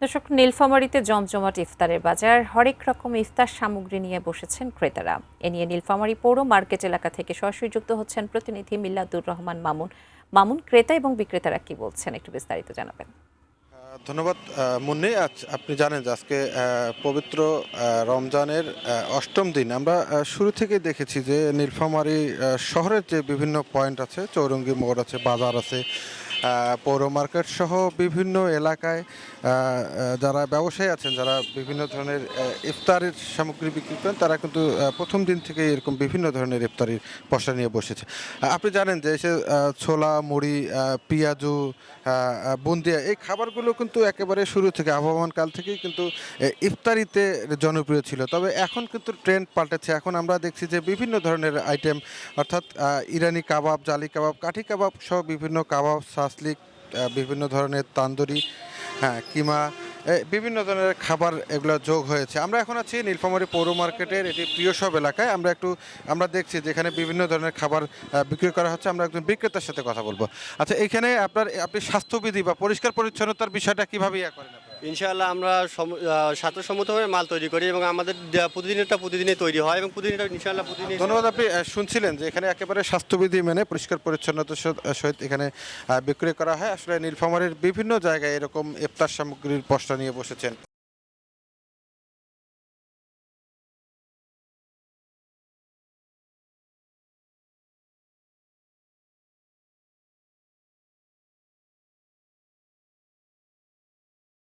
দর্শক, নীলফামারীতে জমজমাট ইফতারের বাজার। হরেক রকম ইফতার সামগ্রী নিয়ে বসেছেন ক্রেতারা। এ নিয়ে নীলফামারী পৌর মার্কেট এলাকা থেকে সরাসরি যুক্ত হচ্ছেন প্রতিনিধি মিল্লাদুর রহমান মামুন। মামুন, ক্রেতা এবং বিক্রেতারা কি বলছেন, একটু বিস্তারিত জানাবেন। ধন্যবাদ মুন্নি। আপনি জানেন যে আজকে পবিত্র রমজানের অষ্টম দিন। আমরা শুরু থেকেই দেখেছি যে নীলফামারী শহরের যে বিভিন্ন পয়েন্ট আছে, চৌরঙ্গি মোড় আছে, বাজার আছে, পৌর মার্কেট সহ বিভিন্ন এলাকায় যারা ব্যবসায়ী আছেন, যারা বিভিন্ন ধরনের ইফতারের সামগ্রী বিক্রি করেন, তারা কিন্তু প্রথম দিন থেকে এরকম বিভিন্ন ধরনের ইফতারির পসরা নিয়ে বসেছে। আপনি জানেন যে এসে ছোলা, মুড়ি, পেঁয়াজু, বুন্দিয়া, এই খাবারগুলো কিন্তু একেবারে শুরু থেকে আবহমান কাল থেকেই কিন্তু ইফতারিতে জনপ্রিয় ছিল। তবে এখন কিন্তু ট্রেন্ড পাল্টেছে। এখন আমরা দেখছি যে বিভিন্ন ধরনের আইটেম, অর্থাৎ ইরানি কাবাব, জালি কাবাব, কাঠি কাবাব সহ বিভিন্ন কাবাব, সাসলিক, বিভিন্ন ধরনের তান্দুরি, হ্যাঁ, কিমা, বিভিন্ন ধরনের খাবার এগুলো যোগ হয়েছে। আমরা এখন আছি নীলফামারী পৌর মার্কেটের এটি প্রিয় সব এলাকায়। আমরা দেখছি যেখানে বিভিন্ন ধরনের খাবার বিক্রি করা হচ্ছে। আমরা একজন বিক্রেতার সাথে কথা বলবো। আচ্ছা, এখানে আপনি স্বাস্থ্যবিধি বা পরিষ্কার পরিচ্ছন্নতার বিষয়টা কিভাবে করেন আপনারা? ইনশাআল্লাহ আমরা স্বাস্থ্যসম্মতভাবে মাল তৈরি করি এবং আমাদের প্রতিদিনই তৈরি হয় এবং ইনশাআল্লাহ প্রতিদিনই। ধন্যবাদ। আপনি শুনছিলেন যে এখানে একেবারে স্বাস্থ্যবিধি মেনে পরিষ্কার পরিচ্ছন্নতার সহিত এখানে বিক্রি করা হয়। আসলে নীলফামারীর বিভিন্ন জায়গায় এরকম ইফতার সামগ্রীর পসরা নিয়ে বসেছেন।